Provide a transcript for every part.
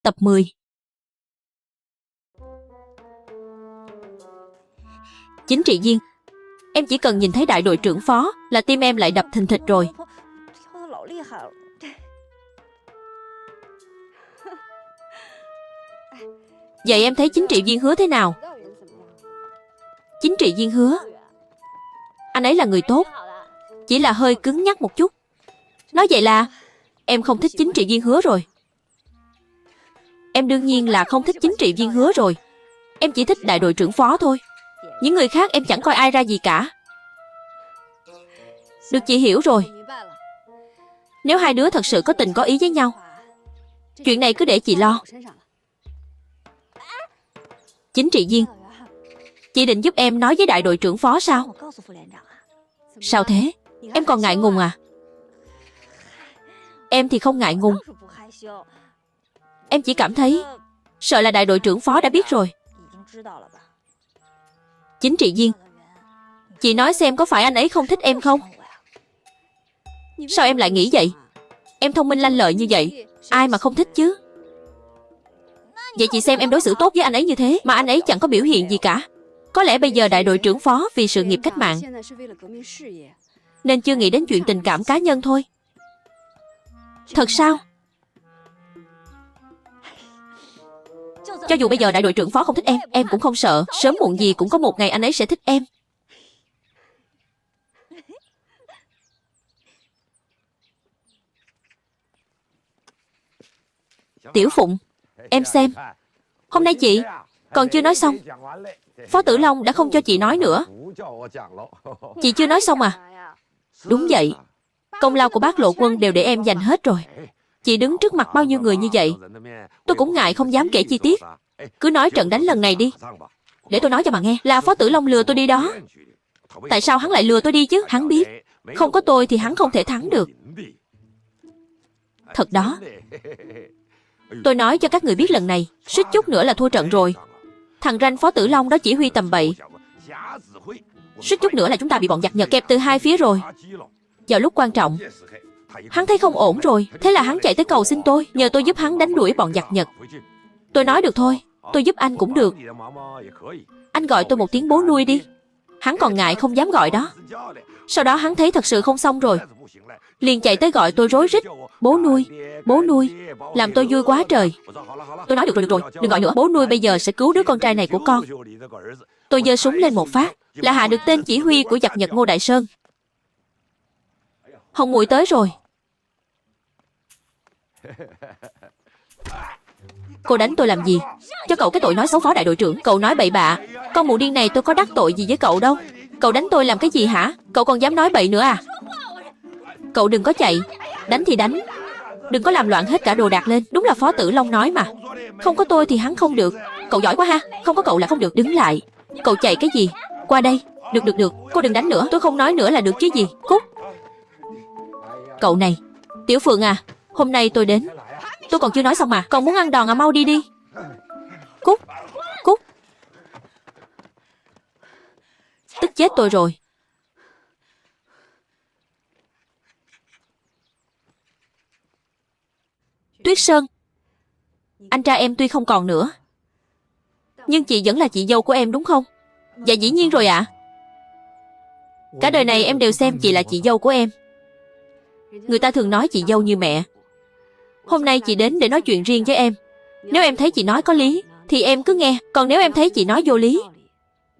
Tập 10. Chính trị viên, em chỉ cần nhìn thấy đại đội trưởng Phó là tim em lại đập thình thịch rồi. Vậy em thấy chính trị viên Hứa thế nào? Chính trị viên Hứa, anh ấy là người tốt, chỉ là hơi cứng nhắc một chút. Nói vậy là em không thích chính trị viên Hứa rồi. Em đương nhiên là không thích chính trị viên Hứa rồi. Em chỉ thích đại đội trưởng Phó thôi. Những người khác em chẳng coi ai ra gì cả. Được, chị hiểu rồi. Nếu hai đứa thật sự có tình có ý với nhau, chuyện này cứ để chị lo. Chính trị viên, chị định giúp em nói với đại đội trưởng Phó sao? Sao thế? Em còn ngại ngùng à? Em thì không ngại ngùng. Em chỉ cảm thấy sợ là đại đội trưởng Phó đã biết rồi. Chính trị viên, chị nói xem có phải anh ấy không thích em không? Sao em lại nghĩ vậy? Em thông minh lanh lợi như vậy, ai mà không thích chứ? Vậy chị xem em đối xử tốt với anh ấy như thế mà anh ấy chẳng có biểu hiện gì cả. Có lẽ bây giờ đại đội trưởng Phó vì sự nghiệp cách mạng nên chưa nghĩ đến chuyện tình cảm cá nhân thôi. Thật sao? Cho dù bây giờ đại đội trưởng Phó không thích em cũng không sợ. Sớm muộn gì cũng có một ngày anh ấy sẽ thích em. Tiểu Phụng, em xem. Hôm nay chị còn chưa nói xong. Phó Tử Long đã không cho chị nói nữa. Chị chưa nói xong à? Đúng vậy. Công lao của bác Lộ Quân đều để em dành hết rồi. Chị đứng trước mặt bao nhiêu người như vậy, tôi cũng ngại không dám kể chi tiết. Cứ nói trận đánh lần này đi. Để tôi nói cho mà nghe. Là Phó Tử Long lừa tôi đi đó. Tại sao hắn lại lừa tôi đi chứ? Hắn biết không có tôi thì hắn không thể thắng được. Thật đó. Tôi nói cho các người biết lần này suýt chút nữa là thua trận rồi. Thằng ranh Phó Tử Long đó chỉ huy tầm bậy. Suýt chút nữa là chúng ta bị bọn giặc Nhật kẹp từ hai phía rồi. Vào lúc quan trọng, hắn thấy không ổn rồi, thế là hắn chạy tới cầu xin tôi, nhờ tôi giúp hắn đánh đuổi bọn giặc Nhật. Tôi nói được thôi, tôi giúp anh cũng được. Anh gọi tôi một tiếng bố nuôi đi. Hắn còn ngại không dám gọi đó. Sau đó hắn thấy thật sự không xong rồi, liền chạy tới gọi tôi rối rít. Bố nuôi, làm tôi vui quá trời. Tôi nói được rồi, đừng gọi nữa. Bố nuôi bây giờ sẽ cứu đứa con trai này của con. Tôi giơ súng lên một phát là hạ được tên chỉ huy của giặc Nhật Ngô Đại Sơn. Hồng Muội tới rồi. Cô đánh tôi làm gì? Cho cậu cái tội nói xấu phó đại đội trưởng. Cậu nói bậy bạ. Con mụ điên này tôi có đắc tội gì với cậu đâu. Cậu đánh tôi làm cái gì hả? Cậu còn dám nói bậy nữa à? Cậu đừng có chạy. Đánh thì đánh, đừng có làm loạn hết cả đồ đạc lên. Đúng là Phó Tử Long nói mà, không có tôi thì hắn không được. Cậu giỏi quá ha. Không có cậu là không được. Đứng lại. Cậu chạy cái gì? Qua đây. Được, cô đừng đánh nữa. Tôi không nói nữa là được chứ gì. Cút. Cậu này, Tiểu Phượng à, hôm nay tôi đến. Tôi còn chưa nói xong mà. Còn muốn ăn đòn à? Mau đi đi. Cút. Tức chết tôi rồi. Tuyết Sơn, anh trai em tuy không còn nữa, nhưng chị vẫn là chị dâu của em đúng không? Dạ dĩ nhiên rồi ạ. Cả đời này em đều xem chị là chị dâu của em. Người ta thường nói chị dâu như mẹ. Hôm nay chị đến để nói chuyện riêng với em. Nếu em thấy chị nói có lý thì em cứ nghe. Còn nếu em thấy chị nói vô lý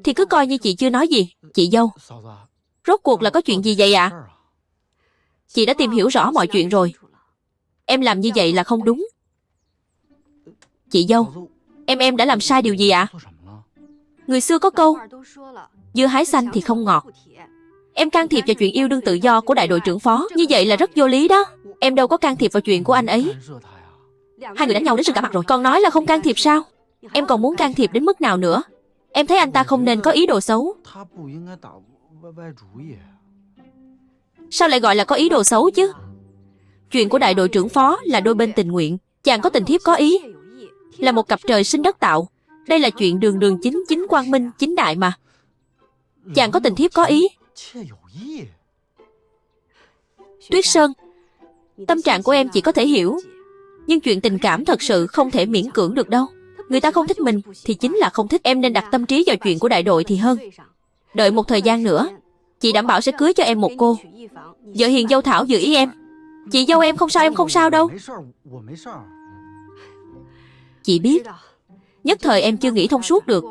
thì cứ coi như chị chưa nói gì. Chị dâu, rốt cuộc là có chuyện gì vậy ạ? Chị đã tìm hiểu rõ mọi chuyện rồi. Em làm như vậy là không đúng. Chị dâu, em đã làm sai điều gì ạ? Người xưa có câu, dưa hái xanh thì không ngọt. Em can thiệp vào chuyện yêu đương tự do của đại đội trưởng Phó, như vậy là rất vô lý đó. Em đâu có can thiệp vào chuyện của anh ấy. Hai người đánh nhau đến sưng cả mặt rồi, còn nói là không can thiệp sao? Em còn muốn can thiệp đến mức nào nữa? Em thấy anh ta không nên có ý đồ xấu. Sao lại gọi là có ý đồ xấu chứ? Chuyện của đại đội trưởng Phó là đôi bên tình nguyện. Chàng có tình thiếp có ý, là một cặp trời sinh đất tạo. Đây là chuyện đường đường chính quang minh chính đại mà. Chàng có tình thiếp có ý. Tuyết Sơn, tâm trạng của em chỉ có thể hiểu, Nhưng chuyện tình cảm thật sự không thể miễn cưỡng được đâu. Người ta không thích mình thì chính là không thích. Em nên đặt tâm trí vào chuyện của đại đội thì hơn. Đợi một thời gian nữa, chị đảm bảo sẽ cưới cho em một cô. Vợ hiền dâu Thảo dự ý em. Chị dâu em không sao đâu. Chị biết, nhất thời em chưa nghĩ thông suốt được.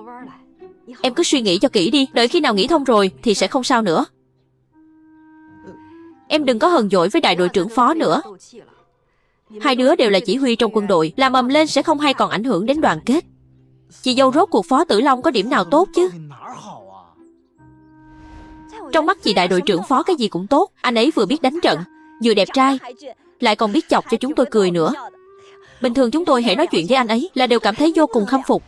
Em cứ suy nghĩ cho kỹ đi. Đợi khi nào nghĩ thông rồi thì sẽ không sao nữa. Em đừng có hờn dỗi với đại đội trưởng Phó nữa. Hai đứa đều là chỉ huy trong quân đội, làm ầm lên sẽ không hay còn ảnh hưởng đến đoàn kết. Chị dâu rốt cuộc Phó Tử Long có điểm nào tốt chứ? Trong mắt chị đại đội trưởng Phó cái gì cũng tốt. Anh ấy vừa biết đánh trận, vừa đẹp trai, lại còn biết chọc cho chúng tôi cười nữa. Bình thường chúng tôi hễ nói chuyện với anh ấy là đều cảm thấy vô cùng khâm phục.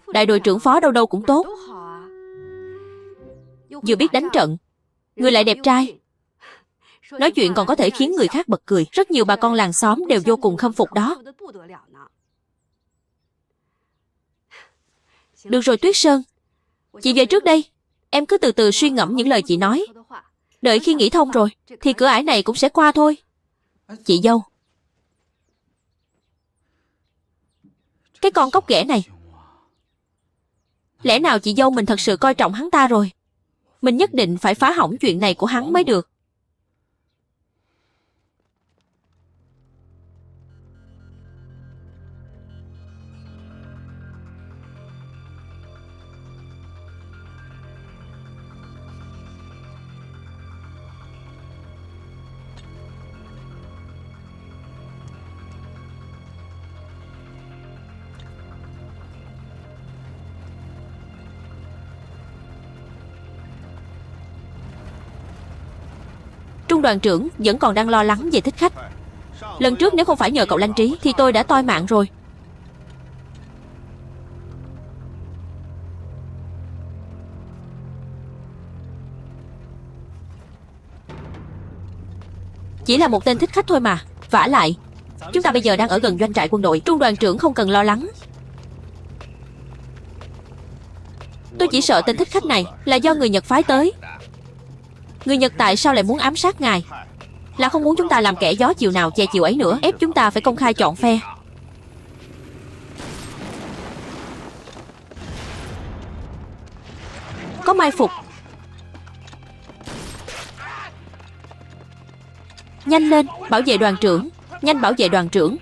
Đại đội trưởng Phó đâu đâu cũng tốt. Vừa biết đánh trận, người lại đẹp trai, nói chuyện còn có thể khiến người khác bật cười. Rất nhiều bà con làng xóm đều vô cùng khâm phục đó. Được rồi Tuyết Sơn, chị về trước đây. Em cứ từ từ suy ngẫm những lời chị nói. Đợi khi nghĩ thông rồi thì cửa ải này cũng sẽ qua thôi. Chị dâu, cái con cóc ghẻ này, lẽ nào chị dâu mình thật sự coi trọng hắn ta rồi? Mình nhất định phải phá hỏng chuyện này của hắn mới được. Trung đoàn trưởng vẫn còn đang lo lắng về thích khách. Lần trước nếu không phải nhờ cậu Lanh Trí thì tôi đã toi mạng rồi. Chỉ là một tên thích khách thôi mà. Vả lại, chúng ta bây giờ đang ở gần doanh trại quân đội. Trung đoàn trưởng không cần lo lắng. Tôi chỉ sợ tên thích khách này là do người Nhật phái tới. Người Nhật tại sao lại muốn ám sát ngài? Là không muốn chúng ta làm kẻ gió chiều nào che chiều ấy nữa, ép chúng ta phải công khai chọn phe. Có mai phục. Nhanh lên, bảo vệ đoàn trưởng. Nhanh bảo vệ đoàn trưởng.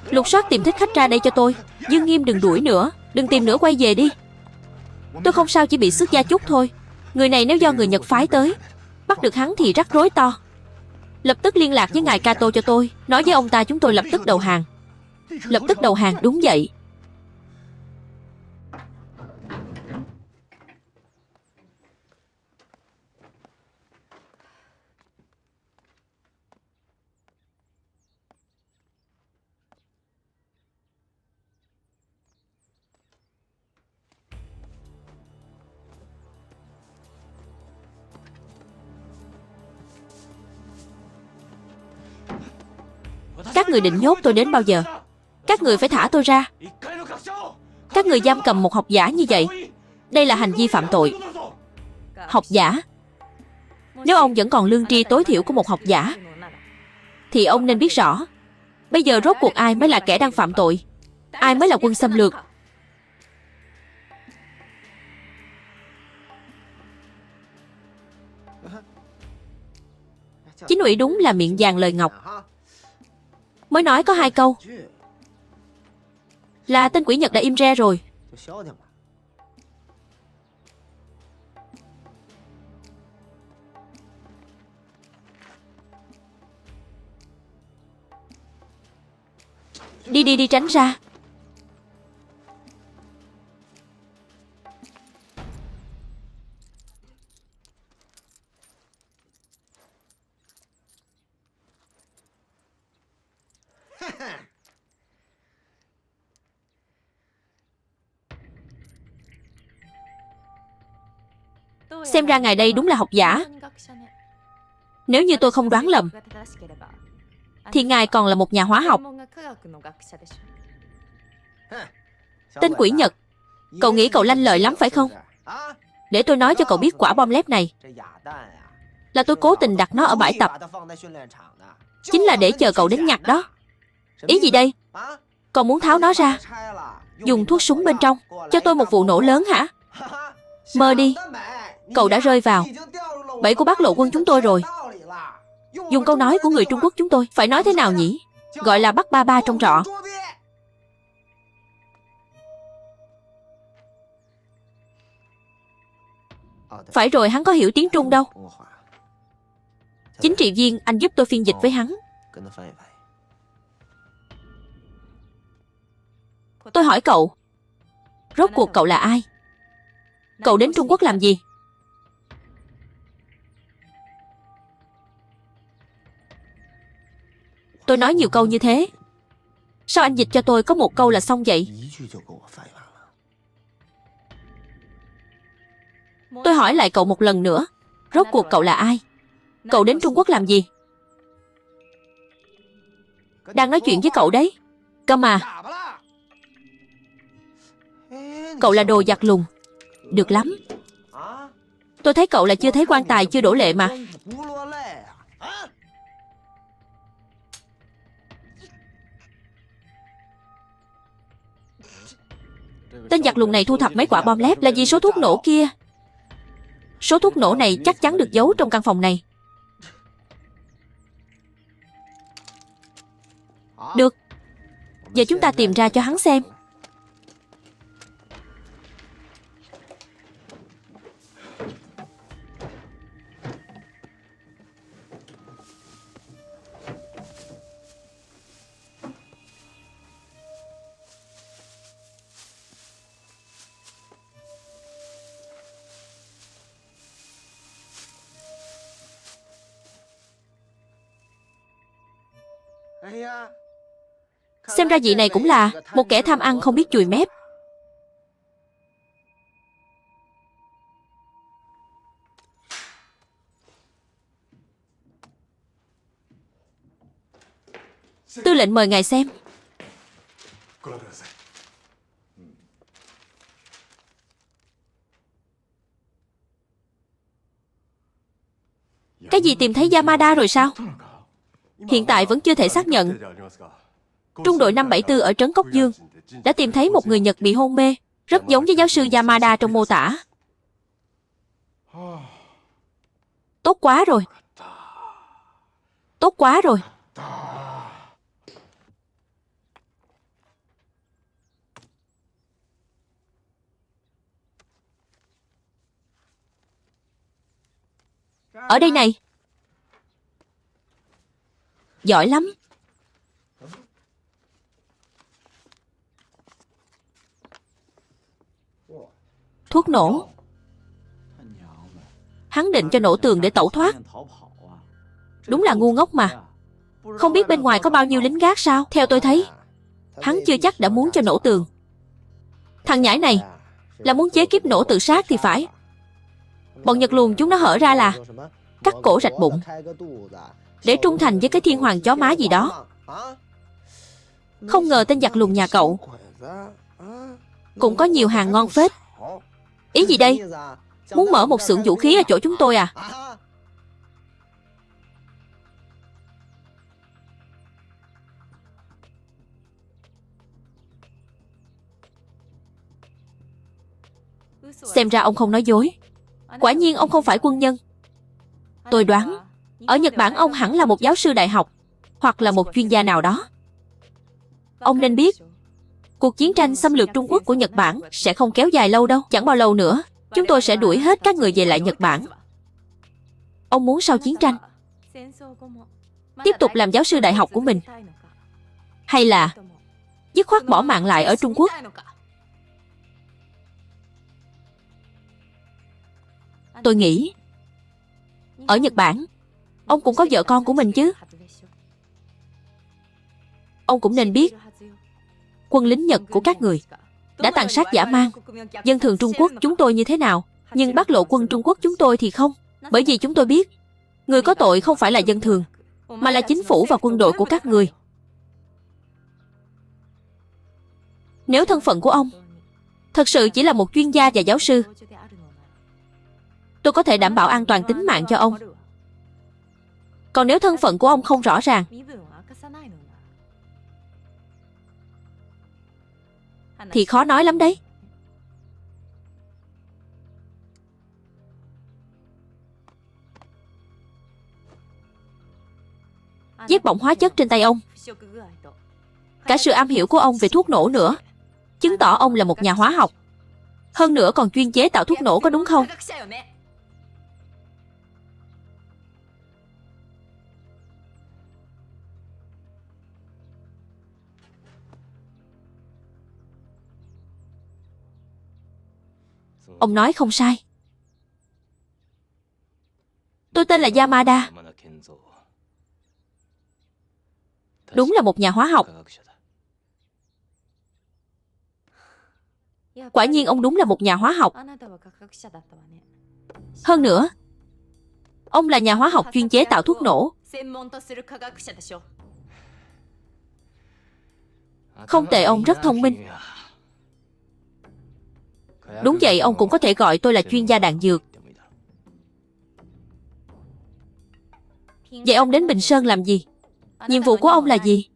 Lục soát tìm thích khách ra đây cho tôi. Dương Nghiêm đừng đuổi nữa. Đừng tìm nữa, quay về đi. Tôi không sao, chỉ bị xước da chút thôi. Người này nếu do người Nhật phái tới, bắt được hắn thì rắc rối to. Lập tức liên lạc với ngài Cato cho tôi. Nói với ông ta chúng tôi lập tức đầu hàng. Lập tức đầu hàng, đúng vậy. Các người định nhốt tôi đến bao giờ? Các người phải thả tôi ra. Các người giam cầm một học giả như vậy, đây là hành vi phạm tội. Học giả? Nếu ông vẫn còn lương tri tối thiểu của một học giả thì ông nên biết rõ, bây giờ rốt cuộc ai mới là kẻ đang phạm tội, ai mới là quân xâm lược. Chính ủy đúng là miệng vàng lời ngọc. Mới nói có 2 câu là tên quỷ Nhật đã im re rồi. Đi tránh ra. Xem ra ngài đây đúng là học giả. Nếu như tôi không đoán lầm, thì ngài còn là một nhà hóa học. Tên quỷ Nhật, cậu nghĩ cậu lanh lợi lắm phải không? Để tôi nói cho cậu biết, quả bom lép này là tôi cố tình đặt nó ở bãi tập, chính là để chờ cậu đến nhặt đó. Ý gì đây? Cậu muốn tháo nó ra, dùng thuốc súng bên trong, cho tôi một vụ nổ lớn hả? Mơ đi, cậu đã rơi vào bẫy của Bắc Lộ quân chúng tôi rồi. Dùng câu nói của người Trung Quốc chúng tôi phải nói thế nào nhỉ? Gọi là bắt ba ba trong trọ. Phải rồi, hắn có hiểu tiếng Trung đâu. Chính trị viên, anh giúp tôi phiên dịch với hắn. Tôi hỏi cậu, rốt cuộc cậu là ai? Cậu đến Trung Quốc làm gì? Tôi nói nhiều câu như thế, sao anh dịch cho tôi có một câu là xong vậy? Tôi hỏi lại cậu một lần nữa, rốt cuộc cậu là ai? Cậu đến Trung Quốc làm gì? Đang nói chuyện với cậu đấy. Cơ mà. Cậu là đồ giặc lùn. Được lắm. Tôi thấy cậu là chưa thấy quan tài chưa đổ lệ mà. Tên giặc lùn này thu thập mấy quả bom lép là vì số thuốc nổ kia. Số thuốc nổ này chắc chắn được giấu trong căn phòng này. Được, giờ chúng ta tìm ra cho hắn xem. Xem ra vị này cũng là một kẻ tham ăn không biết chùi mép. Tư lệnh mời ngài xem. Cái gì, tìm thấy Yamada rồi sao? Hiện tại vẫn chưa thể xác nhận. Trung đội 574 ở trấn Cốc Dương đã tìm thấy một người Nhật bị hôn mê, rất giống với giáo sư Yamada trong mô tả. Tốt quá rồi. Tốt quá rồi. Ở đây này. Giỏi lắm. Thuốc nổ. Hắn định cho nổ tường để tẩu thoát. Đúng là ngu ngốc mà. Không biết bên ngoài có bao nhiêu lính gác sao? Theo tôi thấy, hắn chưa chắc đã muốn cho nổ tường. Thằng nhãi này là muốn chế kiếp nổ tự sát thì phải. Bọn Nhật luồn chúng nó hở ra là cắt cổ rạch bụng, để trung thành với cái thiên hoàng chó má gì đó. Không ngờ tên giặc lùn nhà cậu cũng có nhiều hàng ngon phết. Ý gì đây? Muốn mở một xưởng vũ khí ở chỗ chúng tôi à? Xem ra ông không nói dối. Quả nhiên ông không phải quân nhân. Tôi đoán ở Nhật Bản ông hẳn là một giáo sư đại học, hoặc là một chuyên gia nào đó. Ông nên biết, cuộc chiến tranh xâm lược Trung Quốc của Nhật Bản sẽ không kéo dài lâu đâu. Chẳng bao lâu nữa, chúng tôi sẽ đuổi hết các người về lại Nhật Bản. Ông muốn sau chiến tranh tiếp tục làm giáo sư đại học của mình, hay là dứt khoát bỏ mạng lại ở Trung Quốc? Tôi nghĩ ở Nhật Bản ông cũng có vợ con của mình chứ. Ông cũng nên biết quân lính Nhật của các người đã tàn sát dã man dân thường Trung Quốc chúng tôi như thế nào. Nhưng Bắc Lộ quân Trung Quốc chúng tôi thì không. Bởi vì chúng tôi biết người có tội không phải là dân thường, mà là chính phủ và quân đội của các người. Nếu thân phận của ông thật sự chỉ là một chuyên gia và giáo sư, tôi có thể đảm bảo an toàn tính mạng cho ông. Còn nếu thân phận của ông không rõ ràng, thì khó nói lắm đấy. Vết bỏng hóa chất trên tay ông, cả sự am hiểu của ông về thuốc nổ nữa, chứng tỏ ông là một nhà hóa học. Hơn nữa còn chuyên chế tạo thuốc nổ, có đúng không? Ông nói không sai. Tôi tên là Yamada, đúng là một nhà hóa học. Quả nhiên ông đúng là một nhà hóa học. Hơn nữa, ông là nhà hóa học chuyên chế tạo thuốc nổ. Không tệ, ông rất thông minh. Đúng vậy, ông cũng có thể gọi tôi là chuyên gia đạn dược. Vậy ông đến Bình Sơn làm gì? Nhiệm vụ của ông là gì?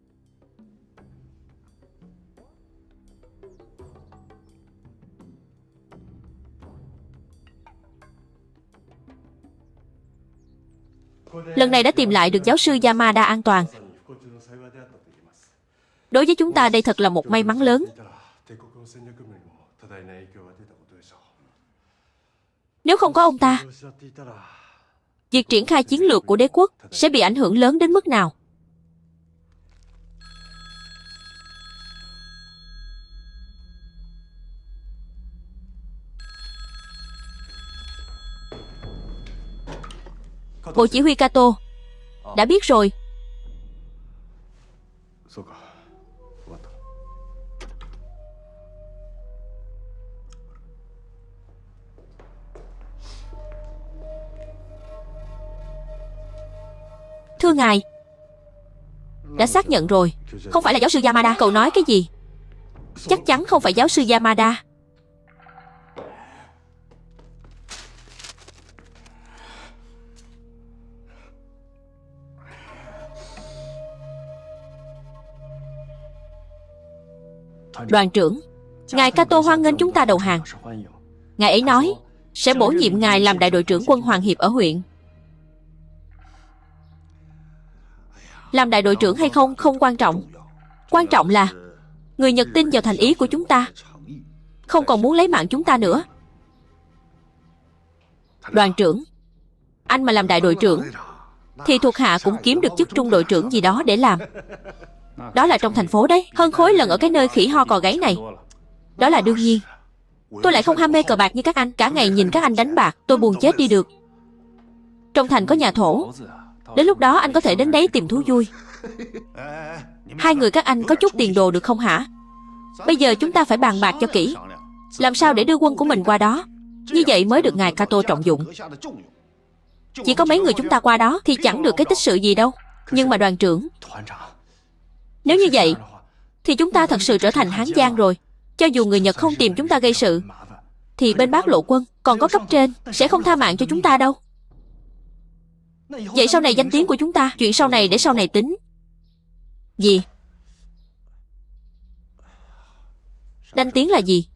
Lần này đã tìm lại được giáo sư Yamada an toàn. Đối với chúng ta đây thật là một may mắn lớn. Nếu không có ông ta, việc triển khai chiến lược của đế quốc sẽ bị ảnh hưởng lớn đến mức nào? Bộ chỉ huy Kato đã biết rồi. Thưa ngài, đã xác nhận rồi. Không phải là giáo sư Yamada. Cậu nói cái gì? Chắc chắn không phải giáo sư Yamada. Đoàn trưởng, ngài Kato hoan nghênh chúng ta đầu hàng. Ngài ấy nói sẽ bổ nhiệm ngài làm đại đội trưởng quân Hoàng Hiệp ở huyện. Làm đại đội trưởng hay không không quan trọng. Quan trọng là người Nhật tin vào thành ý của chúng ta, không còn muốn lấy mạng chúng ta nữa. Đoàn trưởng, anh mà làm đại đội trưởng thì thuộc hạ cũng kiếm được chức trung đội trưởng gì đó để làm. Đó là trong thành phố đấy, hơn khối lần ở cái nơi khỉ ho cò gáy này. Đó là đương nhiên. Tôi lại không ham mê cờ bạc như các anh. Cả ngày nhìn các anh đánh bạc, tôi buồn chết đi được. Trong thành có nhà thổ, đến lúc đó anh có thể đến đấy tìm thú vui. Hai người các anh có chút tiền đồ được không hả? Bây giờ chúng ta phải bàn bạc cho kỹ, làm sao để đưa quân của mình qua đó. Như vậy mới được ngài Kato trọng dụng. Chỉ có mấy người chúng ta qua đó thì chẳng được cái tích sự gì đâu. Nhưng mà đoàn trưởng, nếu như vậy thì chúng ta thật sự trở thành Hán Giang rồi. Cho dù người Nhật không tìm chúng ta gây sự thì bên Bác Lộ quân còn có cấp trên sẽ không tha mạng cho chúng ta đâu. Vậy sau này danh tiếng của chúng ta, chuyện sau này để sau này tính. Gì? Danh tiếng là gì?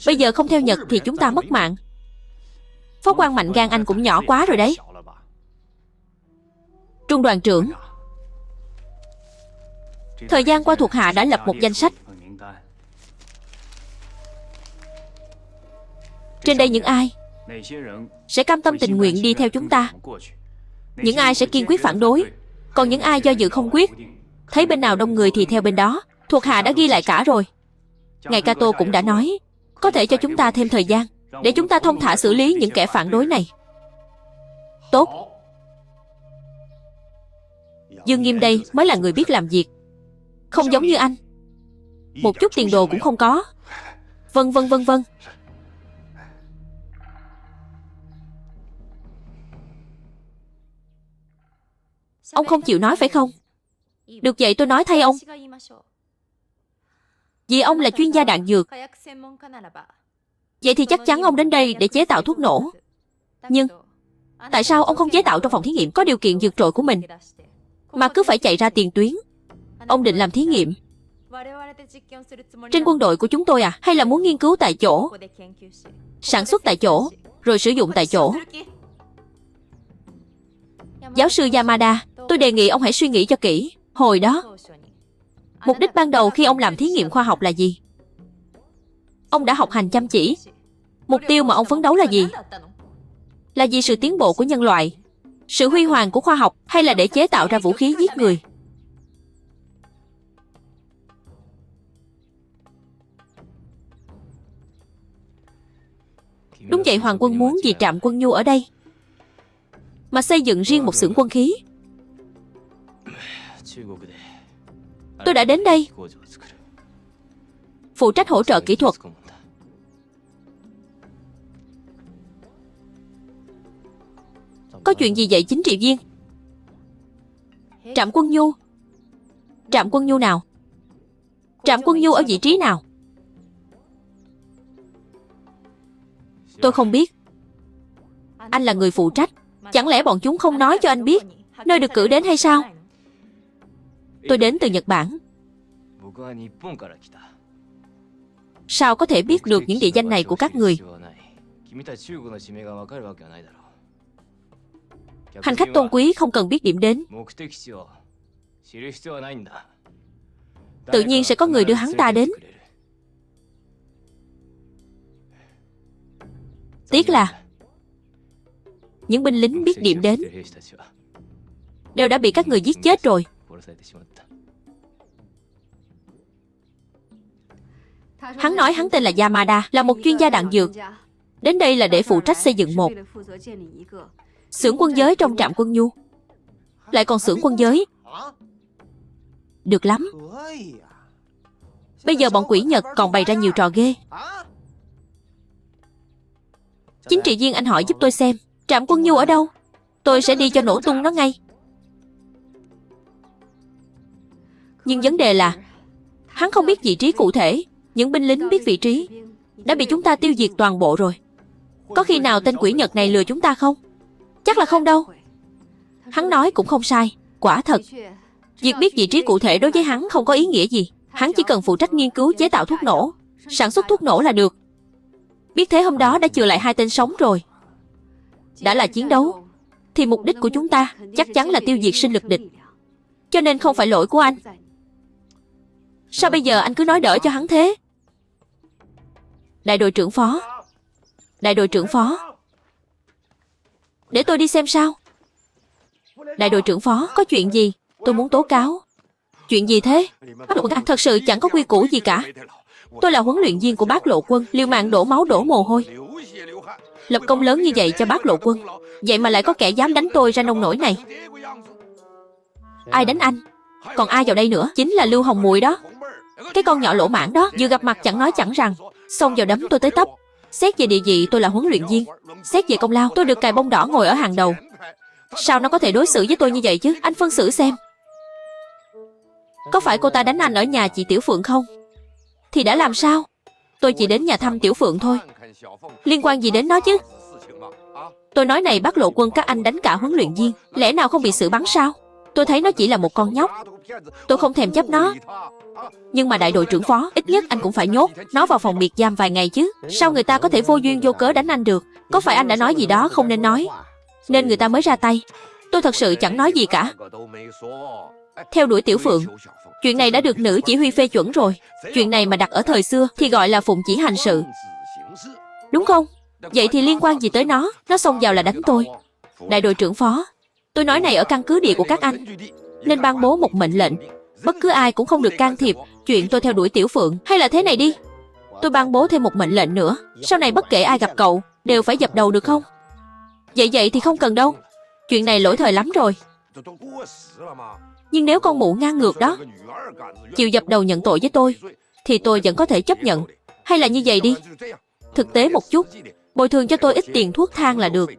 Bây giờ không theo Nhật thì chúng ta mất mạng. Phó quan Mạnh gan anh cũng nhỏ quá rồi đấy. Trung đoàn trưởng, thời gian qua thuộc hạ đã lập một danh sách. Trên đây những ai sẽ cam tâm tình nguyện đi theo chúng ta, những ai sẽ kiên quyết phản đối, còn những ai do dự không quyết, thấy bên nào đông người thì theo bên đó. Thuộc hạ đã ghi lại cả rồi. Ngài Kato cũng đã nói có thể cho chúng ta thêm thời gian để chúng ta thông thả xử lý những kẻ phản đối này. Tốt. Dương Nghiêm đây mới là người biết làm việc, không giống như anh, một chút tiền đồ cũng không có. Vâng vâng vâng vâng. Ông không chịu nói phải không? Được vậy tôi nói thay ông. Vì ông là chuyên gia đạn dược, vậy thì chắc chắn ông đến đây để chế tạo thuốc nổ. Nhưng tại sao ông không chế tạo trong phòng thí nghiệm có điều kiện vượt trội của mình, mà cứ phải chạy ra tiền tuyến? Ông định làm thí nghiệm trên quân đội của chúng tôi à? Hay là muốn nghiên cứu tại chỗ, sản xuất tại chỗ, rồi sử dụng tại chỗ? Giáo sư Yamada, tôi đề nghị ông hãy suy nghĩ cho kỹ. Hồi đó, mục đích ban đầu khi ông làm thí nghiệm khoa học là gì? Ông đã học hành chăm chỉ. Mục tiêu mà ông phấn đấu là gì? Là vì sự tiến bộ của nhân loại, sự huy hoàng của khoa học, hay là để chế tạo ra vũ khí giết người? Đúng vậy, Hoàng quân muốn vì Trạm Quân Nhu ở đây mà xây dựng riêng một xưởng quân khí. Tôi đã đến đây phụ trách hỗ trợ kỹ thuật. Có chuyện gì vậy chính trị viên? Trạm Quân Nhu? Trạm Quân Nhu nào? Trạm Quân Nhu ở vị trí nào? Tôi không biết. Anh là người phụ trách, chẳng lẽ bọn chúng không nói cho anh biết nơi được cử đến hay sao? Tôi đến từ Nhật Bản. Sao có thể biết được những địa danh này của các người? Hành khách tôn quý không cần biết điểm đến. Tự nhiên sẽ có người đưa hắn ta đến. Tiếc là những binh lính biết điểm đến đều đã bị các người giết chết rồi. Hắn nói hắn tên là Yamada, là một chuyên gia đạn dược. Đến đây là để phụ trách xây dựng một xưởng quân giới trong Trạm Quân Nhu. Lại còn xưởng quân giới. Được lắm. Bây giờ bọn quỷ Nhật còn bày ra nhiều trò ghê. Chính trị viên, anh hỏi giúp tôi xem Trạm Quân Nhu ở đâu, tôi sẽ đi cho nổ tung nó ngay. Nhưng vấn đề là hắn không biết vị trí cụ thể. Những binh lính biết vị trí đã bị chúng ta tiêu diệt toàn bộ rồi. Có khi nào tên quỷ Nhật này lừa chúng ta không? Chắc là không đâu. Hắn nói cũng không sai. Quả thật, việc biết vị trí cụ thể đối với hắn không có ý nghĩa gì. Hắn chỉ cần phụ trách nghiên cứu chế tạo thuốc nổ, sản xuất thuốc nổ là được. Biết thế hôm đó đã chừa lại 2 tên sống rồi. Đã là chiến đấu thì mục đích của chúng ta chắc chắn là tiêu diệt sinh lực địch. Cho nên không phải lỗi của anh. Sao bây giờ anh cứ nói đỡ cho hắn thế? Đại đội trưởng Phó. Đại đội trưởng Phó. Để tôi đi xem sao. Đại đội trưởng Phó, có chuyện gì? Tôi muốn tố cáo. Chuyện gì thế? Thật sự chẳng có quy củ gì cả. Tôi là huấn luyện viên của Bác Lộ Quân, liều mạng đổ máu đổ mồ hôi, lập công lớn như vậy cho Bác Lộ Quân. Vậy mà lại có kẻ dám đánh tôi ra nông nổi này. Ai đánh anh? Còn ai vào đây nữa? Chính là Lưu Hồng Muội đó. Cái con nhỏ lỗ mãng đó, vừa gặp mặt chẳng nói chẳng rằng, xông vào đấm tôi tới tấp. Xét về địa vị tôi là huấn luyện viên, xét về công lao tôi được cài bông đỏ ngồi ở hàng đầu. Sao nó có thể đối xử với tôi như vậy chứ? Anh phân xử xem. Có phải cô ta đánh anh ở nhà chị Tiểu Phượng không? Thì đã làm sao? Tôi chỉ đến nhà thăm Tiểu Phượng thôi. Liên quan gì đến nó chứ? Tôi nói này Bác Lộ Quân, các anh đánh cả huấn luyện viên, lẽ nào không bị xử bắn sao? Tôi thấy nó chỉ là một con nhóc. Tôi không thèm chấp nó. Nhưng mà đại đội trưởng Phó, ít nhất anh cũng phải nhốt nó vào phòng biệt giam vài ngày chứ. Sao người ta có thể vô duyên vô cớ đánh anh được? Có phải anh đã nói gì đó không nên nói, nên người ta mới ra tay? Tôi thật sự chẳng nói gì cả. Theo đuổi Tiểu Phượng, chuyện này đã được nữ chỉ huy phê chuẩn rồi. Chuyện này mà đặt ở thời xưa thì gọi là phụng chỉ hành sự, đúng không? Vậy thì liên quan gì tới nó? Nó xông vào là đánh tôi. Đại đội trưởng Phó, tôi nói này ở căn cứ địa của các anh, nên ban bố một mệnh lệnh, bất cứ ai cũng không được can thiệp chuyện tôi theo đuổi Tiểu Phượng. Hay là thế này đi, tôi ban bố thêm một mệnh lệnh nữa, sau này bất kể ai gặp cậu đều phải dập đầu, được không? Vậy thì không cần đâu. Chuyện này lỗi thời lắm rồi. Nhưng nếu con mụ ngang ngược đó chịu dập đầu nhận tội với tôi thì tôi vẫn có thể chấp nhận. Hay là như vậy đi, thực tế một chút, bồi thường cho tôi ít tiền thuốc thang là được.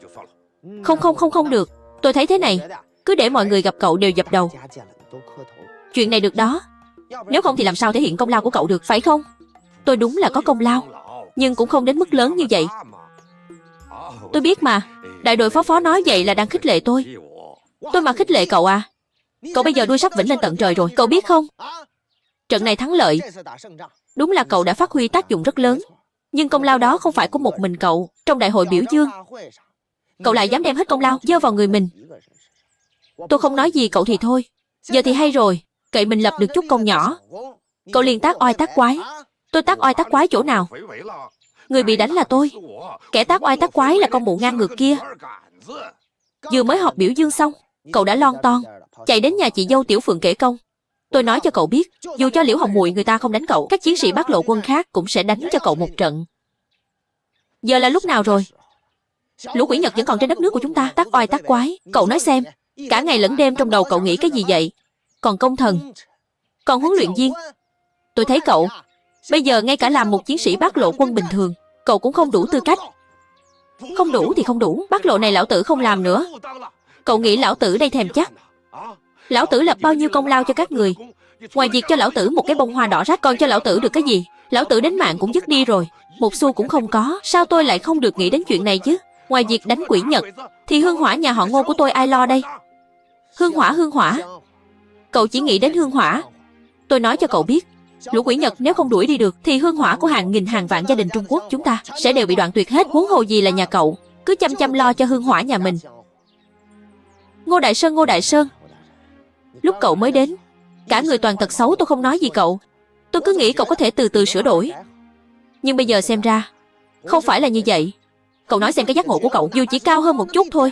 Không được. Tôi thấy thế này, Cứ để mọi người gặp cậu đều dập đầu. Chuyện này được đó. Nếu không thì làm sao thể hiện công lao của cậu được, phải không? Tôi đúng là có công lao, nhưng cũng không đến mức lớn như vậy. Tôi biết mà. Đại đội phó nói vậy là đang khích lệ tôi. Tôi mà khích lệ cậu à? Cậu bây giờ đuôi sắp vểnh lên tận trời rồi, cậu biết không? Trận này thắng lợi, đúng là cậu đã phát huy tác dụng rất lớn. Nhưng công lao đó không phải của một mình cậu. Trong đại hội biểu dương, cậu lại dám đem hết công lao gieo vào người mình. Tôi không nói gì cậu thì thôi. Giờ thì hay rồi, cậy mình lập được chút công nhỏ, cậu liền tác oai tác quái. Tôi tác oai tác quái chỗ nào? Người bị đánh là tôi. Kẻ tác oai tác quái là con mụ ngang ngược kia. Vừa mới họp biểu dương xong, cậu đã lon ton chạy đến nhà chị dâu Tiểu Phượng kể công. Tôi nói cho cậu biết, dù cho Liễu Hồng Muội người ta không đánh cậu, các chiến sĩ Bát Lộ quân khác cũng sẽ đánh cho cậu một trận. Giờ là lúc nào rồi? Lũ quỷ Nhật vẫn còn trên đất nước của chúng ta. Tác oai tác quái, cậu nói xem, cả ngày lẫn đêm trong đầu cậu nghĩ cái gì vậy? Còn công thần, còn huấn luyện viên. Tôi thấy cậu bây giờ ngay cả làm một chiến sĩ Bát Lộ quân bình thường, cậu cũng không đủ tư cách. Không đủ thì không đủ. Bát Lộ này lão tử không làm nữa. Cậu nghĩ lão tử đây thèm chắc? Lão tử lập bao nhiêu công lao cho các người, ngoài việc cho lão tử một cái bông hoa đỏ rách, còn cho lão tử được cái gì? Lão tử đến mạng cũng dứt đi rồi, một xu cũng không có. Sao tôi lại không được nghĩ đến chuyện này chứ? Ngoài việc đánh quỷ Nhật, thì hương hỏa nhà họ Ngô của tôi ai lo đây? Hương hỏa. Cậu chỉ nghĩ đến hương hỏa. Tôi nói cho cậu biết, lũ quỷ Nhật nếu không đuổi đi được, thì hương hỏa của hàng nghìn hàng vạn gia đình Trung Quốc chúng ta sẽ đều bị đoạn tuyệt hết. Huống hồ gì là nhà cậu, cứ chăm chăm lo cho hương hỏa nhà mình. Ngô Đại Sơn, lúc cậu mới đến, cả người toàn tật xấu. Tôi không nói gì cậu, tôi cứ nghĩ cậu có thể từ từ sửa đổi. Nhưng bây giờ xem ra, không phải là như vậy. Cậu nói xem cái giác ngộ của cậu, dù chỉ cao hơn một chút thôi,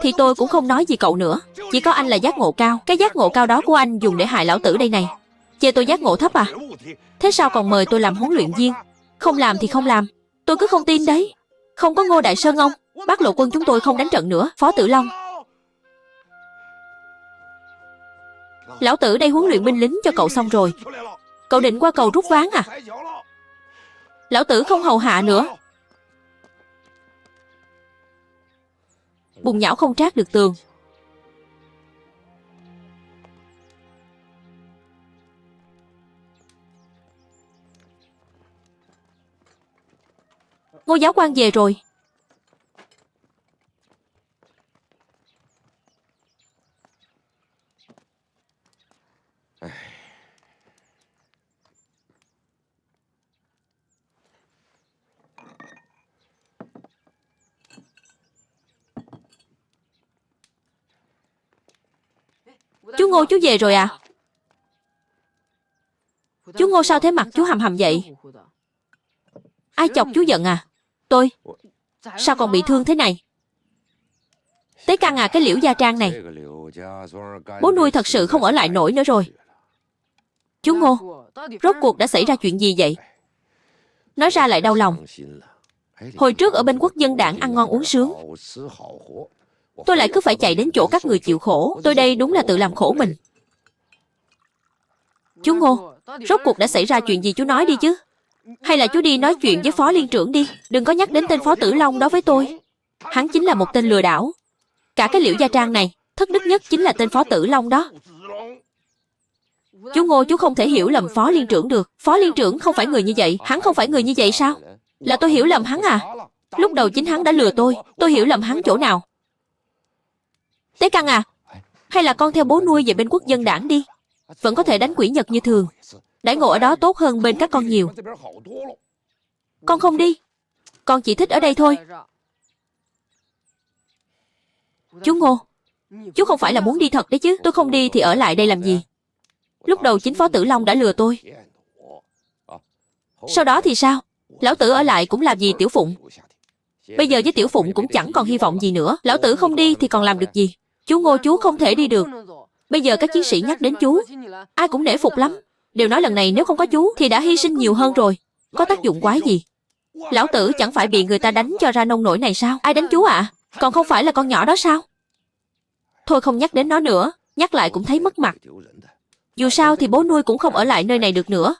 thì tôi cũng không nói gì cậu nữa. Chỉ có anh là giác ngộ cao. Cái giác ngộ cao đó của anh dùng để hại lão tử đây này. Chê tôi giác ngộ thấp à? Thế sao còn mời tôi làm huấn luyện viên? Không làm thì không làm. Tôi cứ không tin đấy. Không có Ngô Đại Sơn ông, Bát Lộ quân chúng tôi không đánh trận nữa. Phó Tử Long, lão tử đây huấn luyện binh lính cho cậu xong rồi, cậu định qua cầu rút ván à? Lão tử không hầu hạ nữa. Bùn nhão không trát được tường. Ngô giáo quan về rồi. Chú Ngô, chú về rồi à? Chú Ngô sao thế, mặt chú hầm hầm vậy? Ai chọc chú giận à? Tôi. Sao còn bị thương thế này? Tế Căn à, cái Liễu Gia Trang này, bố nuôi thật sự không ở lại nổi nữa rồi. Chú Ngô, rốt cuộc đã xảy ra chuyện gì vậy? Nói ra lại đau lòng. Hồi trước ở bên Quốc dân đảng ăn ngon uống sướng, tôi lại cứ phải chạy đến chỗ các người chịu khổ. Tôi đây đúng là tự làm khổ mình. Chú Ngô, rốt cuộc đã xảy ra chuyện gì, chú nói đi chứ. Hay là chú đi nói chuyện với Phó Liên trưởng đi. Đừng có nhắc đến tên Phó Tử Long đó với tôi. Hắn chính là một tên lừa đảo. Cả cái Liễu Gia Trang này, thất đức nhất chính là tên Phó Tử Long đó. Chú Ngô, chú không thể hiểu lầm Phó Liên trưởng được. Phó Liên trưởng không phải người như vậy. Hắn không phải người như vậy sao? Là tôi hiểu lầm hắn à? Lúc đầu chính hắn đã lừa tôi hiểu lầm hắn chỗ nào? Tế Căn à, hay là con theo bố nuôi về bên Quốc dân đảng đi. Vẫn có thể đánh quỷ Nhật như thường. Đãi ngộ ở đó tốt hơn bên các con nhiều. Con không đi. Con chỉ thích ở đây thôi. Chú Ngô, chú không phải là muốn đi thật đấy chứ? Tôi không đi thì ở lại đây làm gì? Lúc đầu chính Phó Tử Long đã lừa tôi. Sau đó thì sao? Lão tử ở lại cũng làm gì Tiểu Phụng? Bây giờ với Tiểu Phụng cũng chẳng còn hy vọng gì nữa. Lão tử không đi thì còn làm được gì? Chú Ngô, chú không thể đi được. Bây giờ các chiến sĩ nhắc đến chú, ai cũng nể phục lắm. Đều nói lần này nếu không có chú thì đã hy sinh nhiều hơn rồi. Có tác dụng quái gì? Lão tử chẳng phải bị người ta đánh cho ra nông nổi này sao? Ai đánh chú ạ? Còn không phải là con nhỏ đó sao? Thôi không nhắc đến nó nữa. Nhắc lại cũng thấy mất mặt. Dù sao thì bố nuôi cũng không ở lại nơi này được nữa.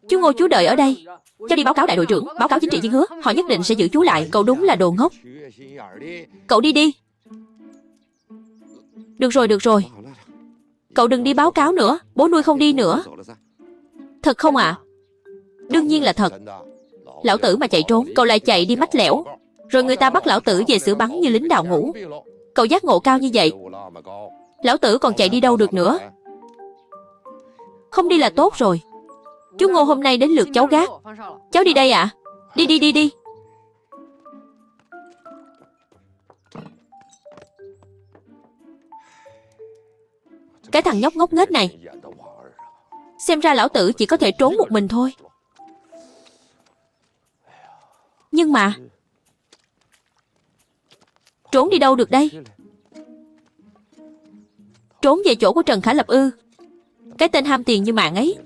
Chú Ngô, chú đợi ở đây. Cho đi báo cáo đại đội trưởng, báo cáo chính trị viên Hứa. Họ nhất định sẽ giữ chú lại. Cậu đúng là đồ ngốc. Cậu đi đi. Được rồi, được rồi. Cậu đừng đi báo cáo nữa. Bố nuôi không đi nữa. Thật không ạ? Đương nhiên là thật. Lão tử mà chạy trốn, cậu lại chạy đi mách lẻo. Rồi người ta bắt lão tử về xử bắn như lính đào ngũ. Cậu giác ngộ cao như vậy, lão tử còn chạy đi đâu được nữa. Không đi là tốt rồi. Chú Ngô, hôm nay đến lượt cháu gác. Cháu đi đây ạ. Đi đi đi đi. Cái thằng nhóc ngốc nghếch này. Xem ra lão tử chỉ có thể trốn một mình thôi. Nhưng mà trốn đi đâu được đây? Trốn về chỗ của Trần Khả Lập ư? Cái tên ham tiền như mạng ấy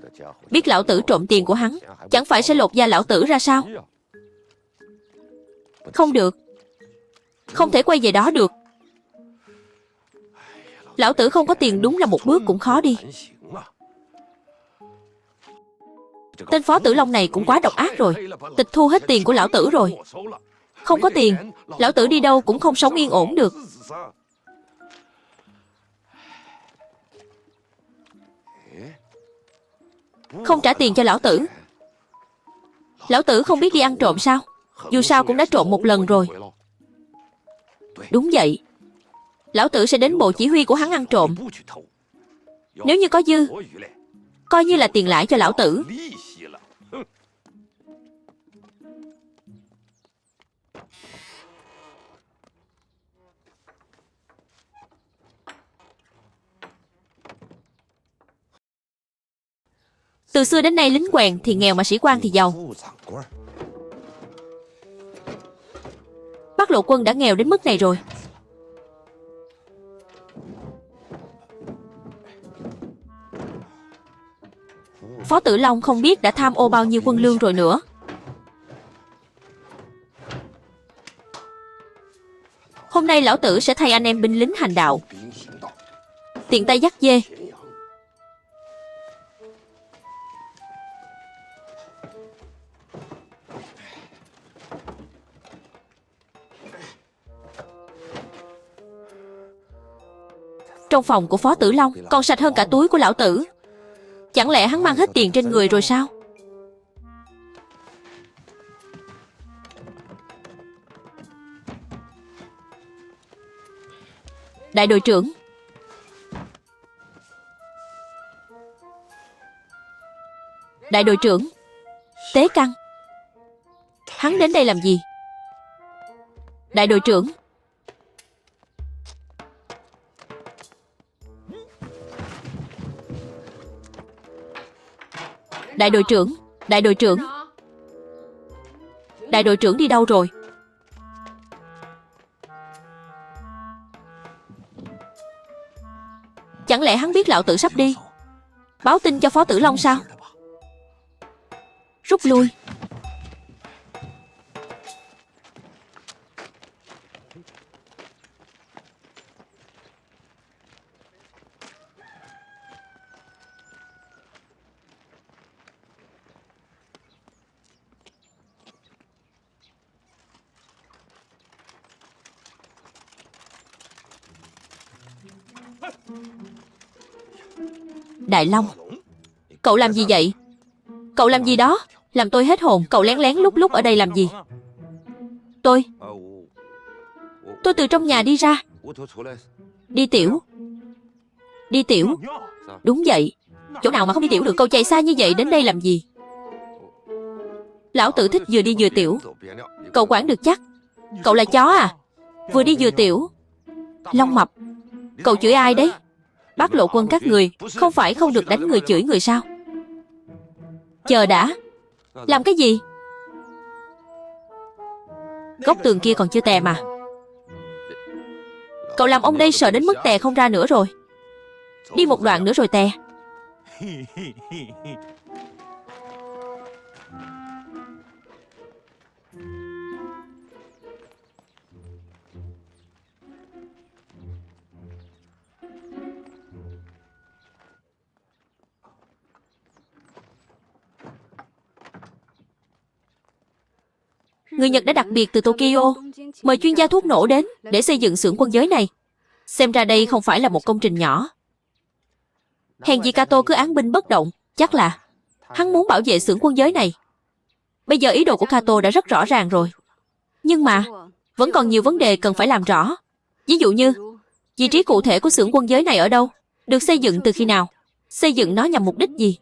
biết lão tử trộm tiền của hắn, chẳng phải sẽ lột da lão tử ra sao? Không được. Không thể quay về đó được. Lão tử không có tiền đúng là một bước cũng khó đi. Tên Phó Tử Long này cũng quá độc ác rồi. Tịch thu hết tiền của lão tử rồi. Không có tiền, lão tử đi đâu cũng không sống yên ổn được. Không trả tiền cho lão tử. Lão tử không biết đi ăn trộm sao? Dù sao cũng đã trộm một lần rồi. Đúng vậy. Lão tử sẽ đến bộ chỉ huy của hắn ăn trộm. Nếu như có dư, coi như là tiền lãi cho lão tử. Từ xưa đến nay lính quèn thì nghèo mà sĩ quan thì giàu. Bắc Lộ Quân đã nghèo đến mức này rồi. Phó Tử Long không biết đã tham ô bao nhiêu quân lương rồi nữa. Hôm nay lão tử sẽ thay anh em binh lính hành đạo, tiện tay dắt dê. Trong phòng của Phó Tử Long còn sạch hơn cả túi của lão tử. Chẳng lẽ hắn mang hết tiền trên người rồi sao? Đại đội trưởng. Đại đội trưởng. Tế Căn. Hắn đến đây làm gì? Đại đội trưởng. Đại đội trưởng. Đại đội trưởng. Đại đội trưởng đi đâu rồi? Chẳng lẽ hắn biết lão tử sắp đi, báo tin cho Phó Tử Long sao? Rút lui. Đại Long, cậu làm gì vậy? Cậu làm gì đó? Làm tôi hết hồn. Cậu lén lén lút lút ở đây làm gì? Tôi từ trong nhà đi ra. Đi tiểu. Đi tiểu. Đúng vậy. Chỗ nào mà không đi tiểu được? Cậu chạy xa như vậy đến đây làm gì? Lão tử thích vừa đi vừa tiểu. Cậu quản được chắc. Cậu là chó à? Vừa đi vừa tiểu. Long Mập, cậu chửi ai đấy? Bác Lộ Quân các người không phải không được đánh người chửi người sao? Chờ đã. Làm cái gì? Góc tường kia còn chưa tè mà. Cậu làm ông đây sợ đến mức tè không ra nữa rồi. Đi một đoạn nữa rồi tè. Người Nhật đã đặc biệt từ Tokyo mời chuyên gia thuốc nổ đến để xây dựng xưởng quân giới này. Xem ra đây không phải là một công trình nhỏ. Hèn gì Kato cứ án binh bất động, chắc là hắn muốn bảo vệ xưởng quân giới này. Bây giờ ý đồ của Kato đã rất rõ ràng rồi. Nhưng mà vẫn còn nhiều vấn đề cần phải làm rõ. Ví dụ như vị trí cụ thể của xưởng quân giới này ở đâu, được xây dựng từ khi nào, xây dựng nó nhằm mục đích gì.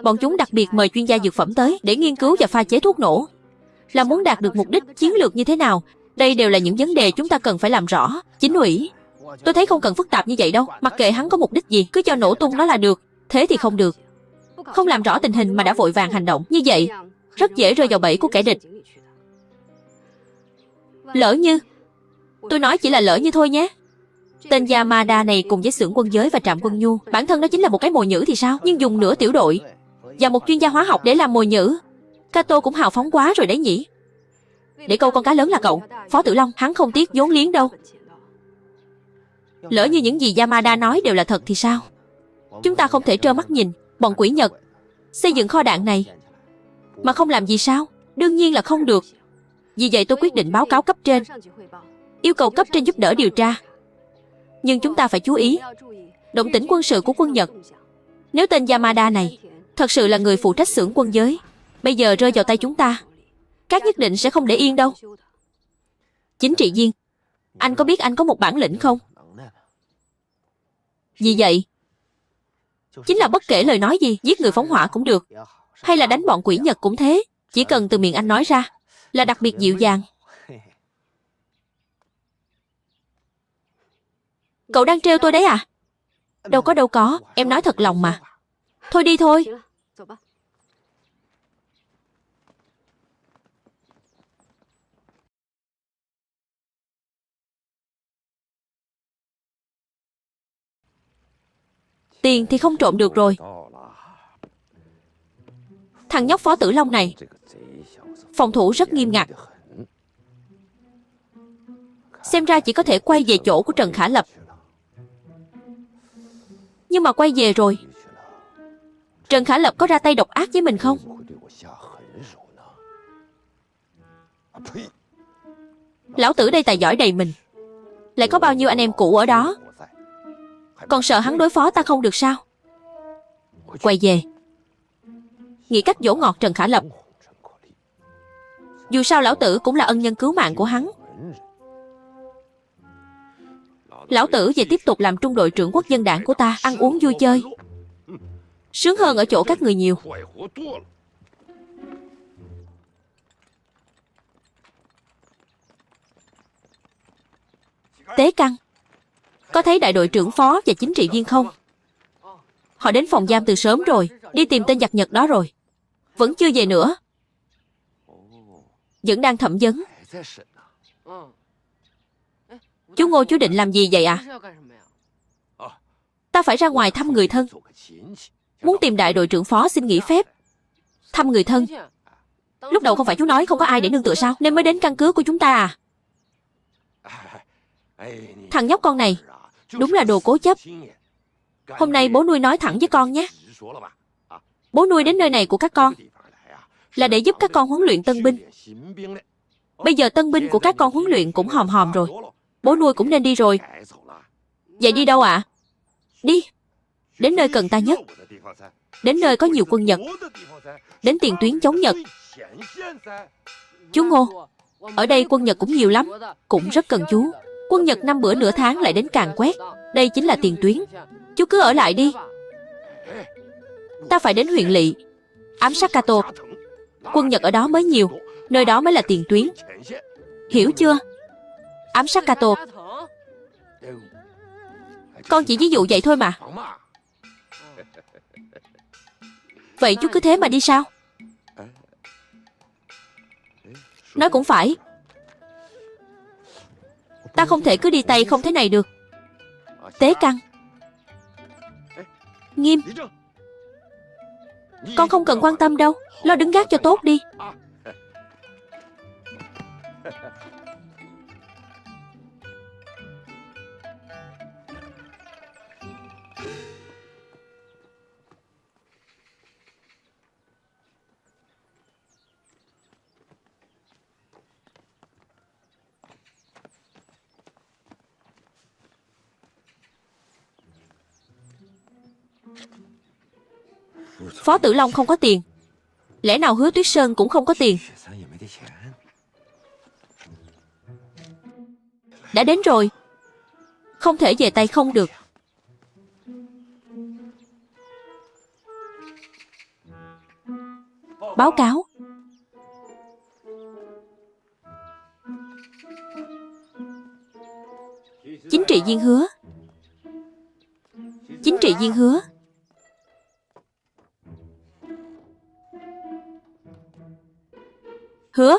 Bọn chúng đặc biệt mời chuyên gia dược phẩm tới để nghiên cứu và pha chế thuốc nổ, là muốn đạt được mục đích chiến lược như thế nào. Đây đều là những vấn đề chúng ta cần phải làm rõ. Chính ủy, tôi thấy không cần phức tạp như vậy đâu. Mặc kệ hắn có mục đích gì, cứ cho nổ tung nó là được. Thế thì không được. Không làm rõ tình hình mà đã vội vàng hành động như vậy, rất dễ rơi vào bẫy của kẻ địch. Lỡ như, tôi nói chỉ là lỡ như thôi nhé. Tên Yamada này cùng với xưởng quân giới và trạm quân nhu, bản thân nó chính là một cái mồi nhử thì sao? Nhưng dùng nửa tiểu đội và một chuyên gia hóa học để làm mồi nhử, Kato cũng hào phóng quá rồi đấy nhỉ. Để câu con cá lớn là cậu, Phó Tử Long, hắn không tiếc vốn liếng đâu. Lỡ như những gì Yamada nói đều là thật thì sao? Chúng ta không thể trơ mắt nhìn bọn quỷ Nhật xây dựng kho đạn này mà không làm gì sao? Đương nhiên là không được. Vì vậy tôi quyết định báo cáo cấp trên, yêu cầu cấp trên giúp đỡ điều tra. Nhưng chúng ta phải chú ý động tĩnh quân sự của quân Nhật. Nếu tên Yamada này thật sự là người phụ trách xưởng quân giới, bây giờ rơi vào tay chúng ta, các nhất định sẽ không để yên đâu. Chính trị viên, anh có biết anh có một bản lĩnh không? Vì vậy, chính là bất kể lời nói gì, giết người phóng hỏa cũng được, hay là đánh bọn quỷ Nhật cũng thế. Chỉ cần từ miệng anh nói ra là đặc biệt dịu dàng. Cậu đang trêu tôi đấy à? Đâu có, em nói thật lòng mà. Thôi đi thôi. Tiền thì không trộm được rồi. Thằng nhóc Phó Tử Long này phòng thủ rất nghiêm ngặt. Xem ra chỉ có thể quay về chỗ của Trần Khả Lập. Nhưng mà quay về rồi, Trần Khả Lập có ra tay độc ác với mình không? Lão tử đây tài giỏi đầy mình, lại có bao nhiêu anh em cũ ở đó, còn sợ hắn đối phó ta không được sao? Quay về, nghĩ cách dỗ ngọt Trần Khả Lập. Dù sao lão tử cũng là ân nhân cứu mạng của hắn. Lão tử về tiếp tục làm trung đội trưởng quốc dân đảng của ta, ăn uống vui chơi, sướng hơn ở chỗ các người nhiều. Tế Căn, có thấy đại đội trưởng Phó và chính trị viên không? Họ đến phòng giam từ sớm rồi, đi tìm tên giặc Nhật đó rồi. Vẫn chưa về nữa. Vẫn đang thẩm vấn. Chú Ngô chú định làm gì vậy à? Ta phải ra ngoài thăm người thân. Muốn tìm đại đội trưởng Phó xin nghỉ phép. Thăm người thân. Lúc đầu không phải chú nói không có ai để nương tựa sao, nên mới đến căn cứ của chúng ta à? Thằng nhóc con này đúng là đồ cố chấp. Hôm nay bố nuôi nói thẳng với con nhé. Bố nuôi đến nơi này của các con là để giúp các con huấn luyện tân binh. Bây giờ tân binh của các con huấn luyện cũng hòm hòm rồi, bố nuôi cũng nên đi rồi. Vậy đi đâu ạ? Đi đến nơi cần ta nhất, đến nơi có nhiều quân Nhật, đến tiền tuyến chống Nhật. Chú Ngô, ở đây quân Nhật cũng nhiều lắm, cũng rất cần chú. Quân Nhật 5 bữa nửa tháng lại đến càn quét. Đây chính là tiền tuyến. Chú cứ ở lại đi. Ta phải đến huyện lỵ ám sát Kato. Quân Nhật ở đó mới nhiều, nơi đó mới là tiền tuyến. Hiểu chưa? Ám sát Kato. Con chỉ ví dụ vậy thôi mà. Vậy chú cứ thế mà đi sao? Nói cũng phải. Ta không thể cứ đi tay không thế này được. Tế Căn, Nghiêm, con không cần quan tâm đâu, lo đứng gác cho tốt đi. Phó Tử Long không có tiền, lẽ nào Hứa Tuyết Sơn cũng không có tiền? Đã đến rồi, không thể về tay không được. Báo cáo. Chính trị viên Hứa. Chính trị viên Hứa. Hứa.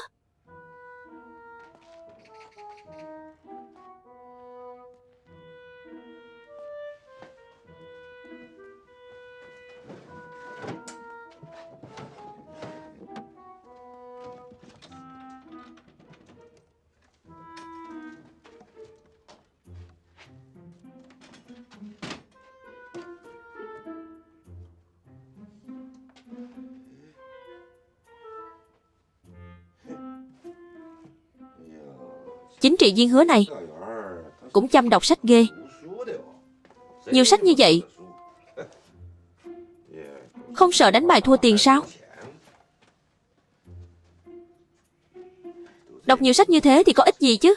Chính trị viên Hứa này cũng chăm đọc sách ghê. Nhiều sách như vậy, không sợ đánh bài thua tiền sao? Đọc nhiều sách như thế thì có ích gì chứ?